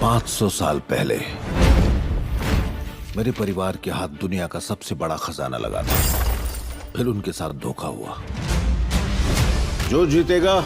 500 साल पहले मेरे परिवार के हाथ दुनिया का सबसे बड़ा खजाना लगा था। फिर उनके साथ धोखा हुआ। जो जीतेगा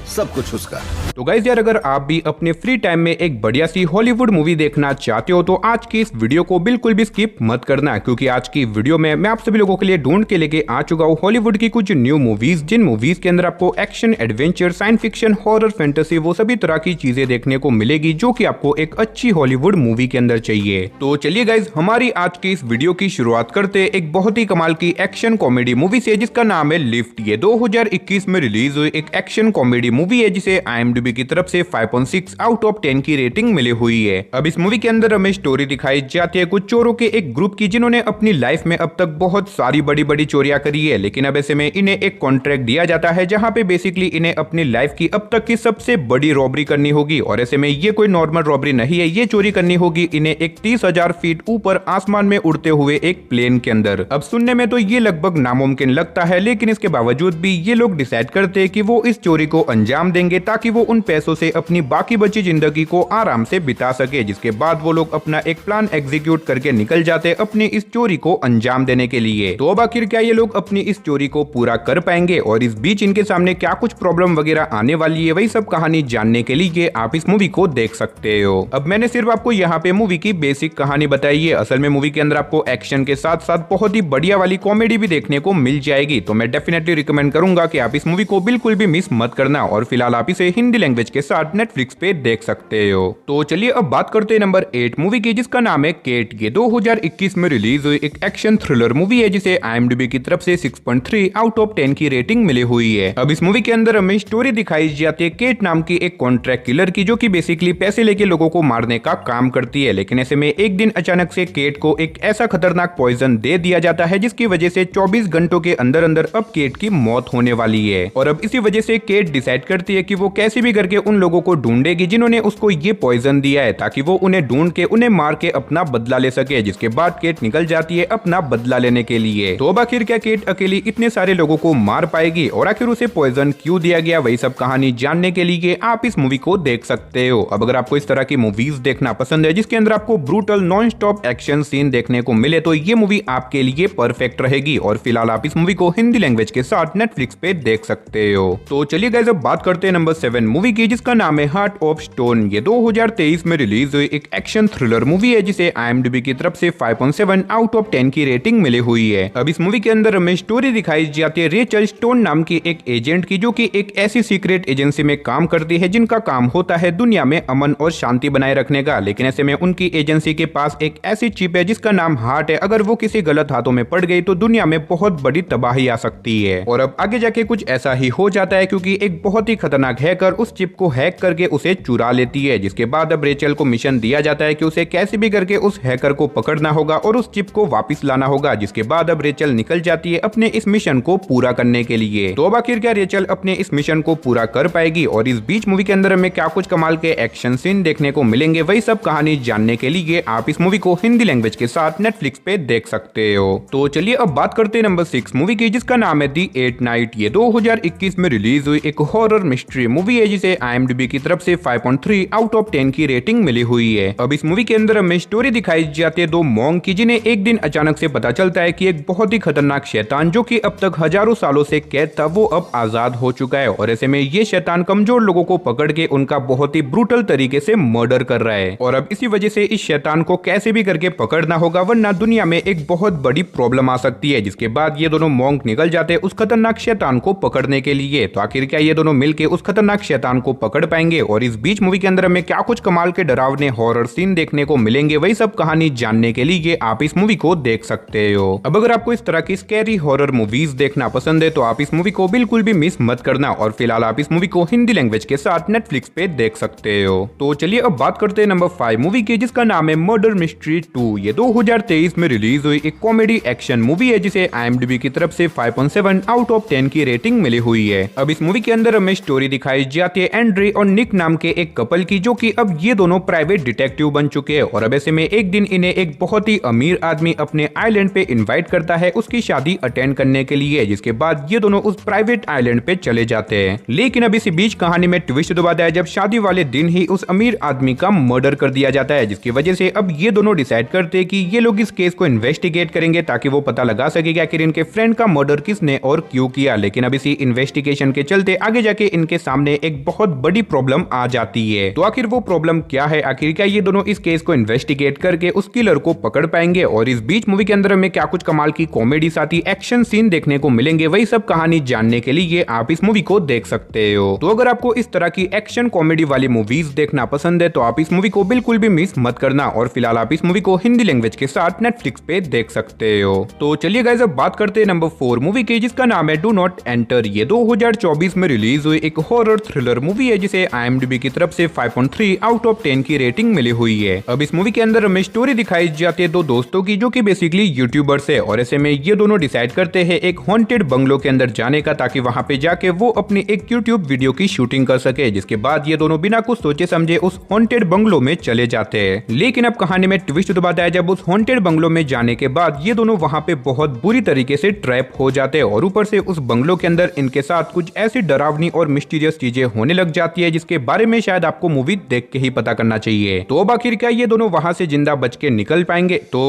सब कुछ उसका। तो गाइस यार, अगर आप भी अपने फ्री टाइम में एक बढ़िया सी हॉलीवुड मूवी देखना चाहते हो तो आज की इस वीडियो को बिल्कुल भी स्किप मत करना, क्योंकि आज की वीडियो में मैं आप सभी लोगों के लिए ढूंढ के लेके आ चुका हूँ हॉलीवुड की कुछ न्यू मूवीज, जिन मूवीज के अंदर आपको action, adventure, science fiction, horror, fantasy वो सभी तरह की चीजें देखने को मिलेगी जो की आपको एक अच्छी हॉलीवुड मूवी के अंदर चाहिए। तो चलिए गाइज, हमारी आज की इस वीडियो की शुरुआत करते एक बहुत ही कमाल की एक्शन कॉमेडी मूवी से, जिसका नाम है लिफ्ट। ये 2021 में रिलीज हुई एक एक्शन कॉमेडी मूवी है जिसे IMDb की तरफ से 5.6 आउट ऑफ 10 की रेटिंग मिली हुई है। अब इस मूवी के अंदर हमें स्टोरी दिखाई जाती है कुछ चोरों के एक ग्रुप की, जिन्होंने अपनी लाइफ में अब तक बहुत सारी बड़ी बड़ी चोरियां करी है, लेकिन अब ऐसे में इन्हें एक कॉन्ट्रैक्ट दिया जाता है जहां पे बेसिकली इन्हें अपनी लाइफ की अब तक की सबसे बड़ी रॉबरी करनी होगी। और ऐसे में ये कोई नॉर्मल रॉबरी नहीं है, ये चोरी करनी होगी इन्हें एक 30,000 फीट ऊपर आसमान में उड़ते हुए एक प्लेन के अंदर। अब सुनने में तो ये लगभग नामुमकिन लगता है, लेकिन इसके बावजूद भी ये लोग डिसाइड करते हैं कि वो इस चोरी को अंजाम देंगे ताकि वो उन पैसों से अपनी बाकी बची जिंदगी को आराम से बिता सके। जिसके बाद वो लोग अपना एक प्लान एग्जीक्यूट करके निकल जाते अपनी इस चोरी को अंजाम देने के लिए। तो अब आखिर क्या ये लोग अपनी इस चोरी को पूरा कर पाएंगे और इस बीच इनके सामने क्या कुछ प्रॉब्लम वगैरह आने वाली है, वही सब कहानी जानने के लिए आप इस मूवी को देख सकते हो। अब मैंने सिर्फ आपको यहाँ पे मूवी की बेसिक कहानी बताई है। असल में मूवी के अंदर आपको एक्शन के साथ साथ बहुत ही बढ़िया वाली कॉमेडी भी देखने को मिल जाएगी। तो मैं डेफिनेटली रिकमेंड करूंगा कि आप इस मूवी को बिल्कुल भी मिस मत करना, और फिलहाल आप इसे हिंदी लैंग्वेज के साथ नेटफ्लिक्स पे देख सकते हो। तो चलिए अब बात करते हैं नंबर 8 मूवी की, जिसका नाम है केट। ये 2021 में रिलीज हुई एक एक्शन थ्रिलर मूवी है जिसे IMDb की तरफ से 6.3 आउट ऑफ 10 की रेटिंग मिली हुई है। अब इस मूवी के अंदर हमें स्टोरी दिखाई जाती है केट नाम की एक कॉन्ट्रैक्ट किलर की, जो कि बेसिकली पैसे लेके लोगों को मारने का काम करती है। लेकिन ऐसे में एक दिन अचानक से केट को एक ऐसा खतरनाक पॉइजन दे दिया जाता है जिसकी वजह से 24 घंटों के अंदर अंदर अब केट की मौत होने वाली है। और अब इसी वजह से केट डिसाइड करती है कि वो कैसे भी करके उन लोगों को ढूंढेगी जिन्होंने उसको ये पॉइजन दिया है, ताकि वो उन्हें ढूंढ के उन्हें मार के अपना बदला ले सके। जिसके बाद केट निकल जाती है अपना बदला लेने के लिए। तो अब आखिर क्या केट अकेली इतने सारे लोगों को मार पाएगी और आखिर उसे पॉइजन क्यों दिया गया, वही सब कहानी जानने के लिए आप इस मूवी को देख सकते हो। अब अगर आपको इस तरह की मूवीज देखना पसंद है जिसके अंदर आपको brutal non stop action scene देखने को मिले, तो ये मूवी आपके लिए परफेक्ट रहेगी। और फिलहाल आप इस मूवी को हिंदी लैंग्वेज के साथ नेटफ्लिक्स पे देख सकते हो। तो चलिए गाइस, अब बात करते हैं नंबर 7 मूवी की, जिसका नाम है हार्ट ऑफ स्टोन। ये 2023 में रिलीज हुई एक एक्शन थ्रिलर मूवी है जिसे IMDb की तरफ से 5.7 आउट ऑफ 10 की रेटिंग मिली हुई है। अब इस मूवी के अंदर हमें स्टोरी दिखाई जाती है रेचल स्टोन नाम की एक एजेंट की, जो कि एक ऐसी सीक्रेट एजेंसी में काम करती है जिनका काम होता है दुनिया में अमन और शांति बनाए रखने का। लेकिन ऐसे में उनकी एजेंसी के पास एक ऐसी चिप है जिसका नाम हार्ट है। अगर वो किसी गलत हाथों में पड़ गई तो दुनिया में बहुत बड़ी तबाही आ सकती है। और अब आगे जाके कुछ ऐसा ही हो जाता है, क्योंकि एक बहुत ही खतरनाक हैकर उस चिप को हैक करके उसे चुरा लेती है। जिसके बाद अब रेचल को मिशन दिया जाता है कि उसे कैसे भी करके उस हैकर को पकड़ना होगा और उस चिप को वापस लाना होगा। जिसके बाद अब रेचल निकल जाती है अपने इस मिशन को पूरा करने के लिए। तो अब आखिर क्या रेचल अपने इस मिशन को पूरा कर पाएगी और इस बीच मूवी के अंदर हमें क्या कुछ कमाल के एक्शन सीन देखने को मिलेंगे, वही सब कहानी जानने के लिए आप इस मूवी को हिंदी लैंग्वेज के साथ नेटफ्लिक्स पे देख सकते हो। तो चलिए अब बात करते हैं नंबर 6 मूवी की, जिसका नाम है दी 8 नाइट। ये 2021 में रिलीज हुई एक हॉरर मिस्ट्री मूवी है जिसे IMDb की तरफ से 5.3 आउट ऑफ 10 की रेटिंग मिली हुई है। अब इस मूवी के अंदर हमें स्टोरी दिखाई जाती है दो मॉन्क की, जिन्हें एक दिन अचानक से पता चलता है कि एक बहुत ही खतरनाक शैतान, जो कि अब तक हजारों सालों से कैद था, वो अब आजाद हो चुका है। और ऐसे में ये शैतान कमजोर लोगों को पकड़ के उनका बहुत ही ब्रूटल तरीके से मर्डर कर रहा है। और अब इसी वजह से इस शैतान को कैसे भी करके पकड़ना होगा, वरना दुनिया में एक बहुत बड़ी प्रॉब्लम आ सकती है। जिसके बाद ये दोनों मॉन्क निकल जाते हैं उस खतरनाक शैतान को पकड़ने के लिए। तो आखिर क्या ये दोनों मिलकर उस खतरनाक शैतान को पकड़ पाएंगे और इस बीच मूवी के अंदर हमें क्या कुछ कमाल के डरावने हॉरर सीन देखने को मिलेंगे, वही सब कहानी जानने के लिए आप इस मूवी को देख सकते हो। अब अगर आपको इस तरह की स्कैरी हॉरर मूवीज देखना पसंद है तो आप इस मूवी को बिल्कुल भी मिस मत करना, और फिलहाल आप इस मूवी को हिंदी लैंग्वेज के साथ नेटफ्लिक्स पे देख सकते हो। तो चलिए अब बात करते हैं नंबर 5 मूवी की, जिसका नाम है मर्डर मिस्ट्री 2। ये 2023 में रिलीज हुई एक कॉमेडी एक्शन मूवी है जिसे IMDb की तरफ से 5.7 आउट ऑफ 10 की रेटिंग मिली हुई है। अब इस मूवी के अंदर हमें में स्टोरी दिखाई जाती है एंड्रे और निक नाम के एक कपल की, जो कि अब ये दोनों प्राइवेट डिटेक्टिव बन चुके हैं। और अब ऐसे में एक दिन इन्हें एक बहुत ही अमीर आदमी अपने आइलैंड पे इनवाइट करता है उसकी शादी अटेंड करने के लिए, जिसके बाद ये दोनों उस प्राइवेट आइलैंड पे चले जाते हैं। लेकिन अब इसी बीच कहानी में ट्विस्ट दबाता है जब शादी वाले दिन ही उस अमीर आदमी का मर्डर कर दिया जाता है, जिसकी वजह से अब ये दोनों डिसाइड करते हैं कि ये लोग इस केस को इन्वेस्टिगेट करेंगे ताकि वो पता लगा सके कि आखिर इनके फ्रेंड का मर्डर किसने और क्यों किया। लेकिन अब इसी इन्वेस्टिगेशन के चलते आगे जाके इनके सामने एक बहुत बड़ी प्रॉब्लम आ जाती है। तो आखिर वो प्रॉब्लम क्या है, आखिर क्या ये दोनों इस केस को इन्वेस्टिगेट करके उस किलर को पकड़ पाएंगे, और इस बीच मूवी के अंदर में क्या कुछ कमाल की कॉमेडी साथ ही एक्शन सीन देखने को मिलेंगे, वही सब कहानी जानने के लिए आप इस मूवी को देख सकते हो। तो अगर आपको इस तरह की एक्शन कॉमेडी वाली मूवीज देखना पसंद है तो आप इस मूवी को बिल्कुल भी मिस मत करना। और फिलहाल आप इस मूवी को हिंदी लैंग्वेज के साथ नेटफ्लिक्स पे देख सकते हो। तो चलिए गाइस अब बात करते हैं नंबर 4 मूवी की, जिसका नाम है डू नॉट एंटर। ये 2024 में रिलीज हुई एक हॉरर थ्रिलर मूवी है जिसे IMDb की तरफ से 5.3 आउट ऑफ 10 की रेटिंग मिली हुई है। अब इस मूवी के अंदर हमें स्टोरी दिखाई जाती है दो दोस्तों की, जो कि बेसिकली यूट्यूबर्स है। और ऐसे में ये दोनों डिसाइड करते हैं एक हॉन्टेड बंगलो के अंदर जाने का, ताकि वहां पे जाके वो अपनी एक यूट्यूब वीडियो की शूटिंग कर सके। जिसके बाद ये दोनों बिना कुछ सोचे समझे उस हॉन्टेड बंगलो में चले जाते हैं। लेकिन अब कहानी में ट्विस्ट दबाता है जब उस हॉन्टेड बंगलो में जाने के बाद ये दोनों वहां पे बहुत बुरी तरीके से ट्रैप हो जाते हैं, और ऊपर से उस बंगलो के अंदर इनके साथ कुछ ऐसी डरावनी और मिस्टीरियस चीजें होने लग जाती है, जिसके बारे में शायद आपको मूवी देख के ही पता करना चाहिए। तो अब आखिर क्या ये दोनों वहां से जिंदा बच के निकल पाएंगे? तो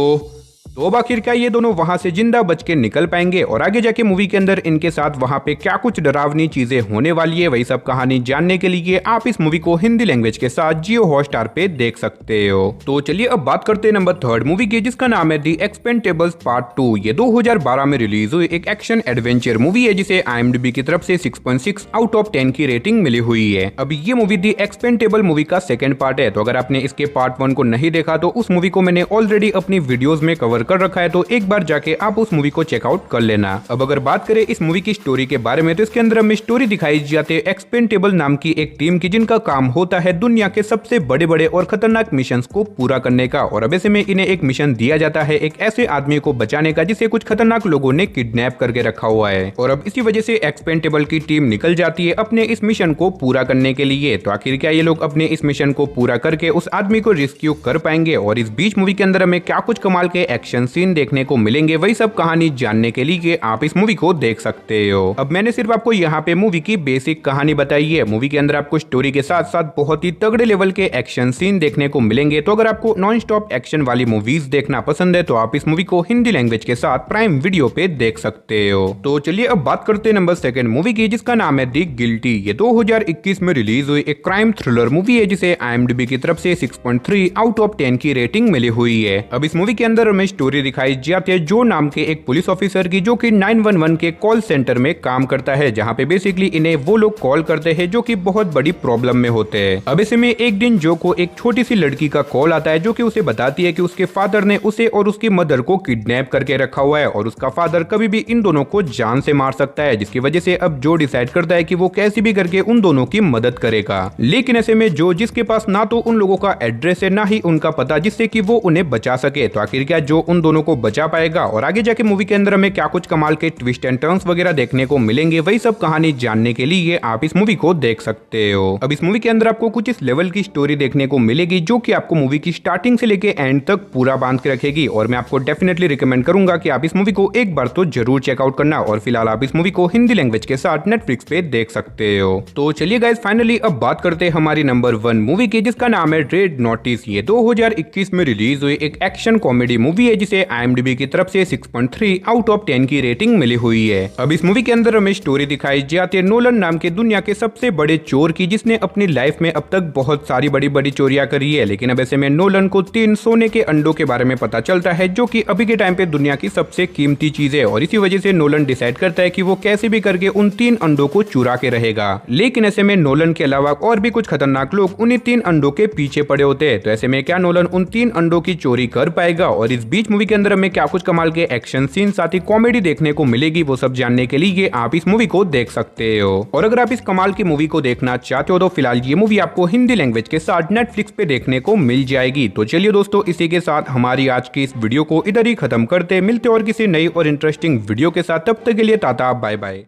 अब आखिर क्या ये दोनों वहां से जिंदा बच के निकल पाएंगे, और आगे जाके मूवी के अंदर इनके साथ वहां पे क्या कुछ डरावनी चीजें होने वाली है, वही सब कहानी जानने के लिए आप इस मूवी को हिंदी लैंग्वेज के साथ जियो हॉटस्टार पे देख सकते हो। तो चलिए अब बात करते हैं नंबर 3 मूवी की, जिसका नाम है दी एक्सपेंडेबल्स पार्ट 2। ये 2012 में रिलीज हुई एक एक्शन एडवेंचर मूवी है जिसे IMDb की तरफ से 6.6 आउट ऑफ 10 की रेटिंग मिली हुई है। अब ये मूवी दी एक्सपेंडेबल मूवी का सेकंड पार्ट है। तो अगर आपने इसके पार्ट 1 को नहीं देखा तो उस मूवी को मैंने ऑलरेडी अपनी वीडियोस में कवर कर रखा है, तो एक बार जाके आप उस मूवी को चेकआउट कर लेना। अब अगर बात करें इस मूवी की स्टोरी के बारे में तो इसके अंदर हमें स्टोरी दिखाई जाती है एक्सपेंडेबल नाम की एक टीम की, जिनका काम होता है दुनिया के सबसे बड़े बड़े और खतरनाक मिशन को पूरा करने का। और अब ऐसे में इन्हें एक मिशन दिया जाता है एक ऐसे आदमी को बचाने का जिसे कुछ खतरनाक लोगों ने किडनैप करके रखा हुआ है। और अब इसी वजह से एक्सपेंडेबल की टीम निकल जाती है अपने इस मिशन को पूरा करने के लिए। तो आखिर क्या ये लोग अपने इस मिशन को पूरा करके उस आदमी को रेस्क्यू कर पाएंगे, और इस बीच मूवी के अंदर हमें क्या कुछ कमाल के एक्शन सीन देखने को मिलेंगे, वही सब कहानी जानने के लिए आप इस मूवी को देख सकते हो। अब मैंने सिर्फ आपको यहाँ पे मूवी की बेसिक कहानी बताई है। मूवी के अंदर आपको स्टोरी के साथ साथ बहुत ही तगड़े लेवल के एक्शन सीन देखने को मिलेंगे। तो अगर आपको नॉन स्टॉप एक्शन वाली मूवीज देखना पसंद है तो आप इस मूवी को हिंदी लैंग्वेज के साथ प्राइम वीडियो पे देख सकते हो। तो चलिए अब बात करते हैं नंबर 2 मूवी की, जिसका नाम है दी गिल्टी। ये 2021 में रिलीज हुई एक क्राइम थ्रिलर मूवी है जिसे IMDb की तरफ से 6.3 आउट ऑफ 10 की रेटिंग मिली हुई है। अब इस मूवी के अंदर हमें स्टोरी दिखाई जाती है जो नाम के एक पुलिस ऑफिसर की, जो कि 911 के कॉल सेंटर में काम करता है, जहां पे बेसिकली इन्हें वो लोग कॉल करते हैं जो कि बहुत बड़ी प्रॉब्लम में होते हैं। अब ऐसे में एक दिन जो को एक छोटी सी लड़की का कॉल आता है, जो कि उसे बताती है कि उसके फादर ने उसे और उसकी मदर को किडनैप करके रखा हुआ है, और उसका फादर कभी भी इन दोनों को जान से मार सकता है, जिसकी वजह से अब जो डिसाइड करता है कि वो कैसे भी करके उन दोनों की मदद करेगा। लेकिन ऐसे में जो जिसके पास ना तो उन लोगों का एड्रेस है ना ही उनका पता, जिससे कि वो उन्हें बचा सके। तो आखिर क्या जो उन दोनों को बचा पाएगा, और आगे जाके मूवी के अंदर हमें क्या कुछ कमाल के ट्विस्ट एंड टर्न्स वगैरह देखने को मिलेंगे, वही सब कहानी जानने के लिए आप इस मूवी को देख सकते हो। अब इस मूवी के अंदर आपको कुछ इस लेवल की स्टोरी देखने को मिलेगी जो कि आपको मूवी की स्टार्टिंग से लेके एंड तक पूरा बांध के रखेगी, और मैं आपको डेफिनेटली रिकमेंड करूंगा कि आप इस मूवी को एक बार तो जरूर चेकआउट करना। और फिलहाल आप इस मूवी को हिंदी लैंग्वेज के साथ नेटफ्लिक्स पे देख सकते हो। तो चलिए गाइस फाइनली अब बात करते हैं हमारी नंबर 1 मूवी की, जिसका नाम है रेड नोटिस। ये 2021 में रिलीज हुई एक एक्शन कॉमेडी मूवी है जिसे IMDb की तरफ से 6.3 आउट ऑफ 10 की रेटिंग मिली हुई है। अब इस मूवी के अंदर हमें स्टोरी दिखाई जाती है नोलन नाम के दुनिया के सबसे बड़े चोर की, जिसने अपनी लाइफ में अब तक बहुत सारी बड़ी बड़ी चोरियां करी है। लेकिन अब ऐसे में नोलन को 3 सोने के अंडों के बारे में पता चलता है, जो कि अभी के टाइम पे दुनिया की सबसे कीमती चीज है, और इसी वजह से नोलन डिसाइड करता है कि वो कैसे भी करके उन 3 अंडों को चुरा के रहेगा। लेकिन ऐसे में नोलन के अलावा और भी कुछ खतरनाक लोग उन्हीं 3 अंडों के पीछे पड़े होते हैं। तो ऐसे में क्या नोलन उन 3 अंडों की चोरी कर पाएगा? और इस बीच मूवी के अंदर हमें क्या कुछ कमाल के एक्शन सीन साथ ही कॉमेडी देखने को मिलेगी, वो सब जानने के लिए आप इस मूवी को देख सकते हो। और अगर आप इस कमाल की मूवी को देखना चाहते हो तो फिलहाल ये मूवी आपको हिंदी लैंग्वेज के साथ नेटफ्लिक्स पे देखने को मिल जाएगी। तो चलिए दोस्तों, इसी के साथ हमारी आज की इस वीडियो को इधर ही खत्म करते, मिलते और किसी नई और इंटरेस्टिंग वीडियो के साथ। तब तक के लिए टाटा बाय बाय।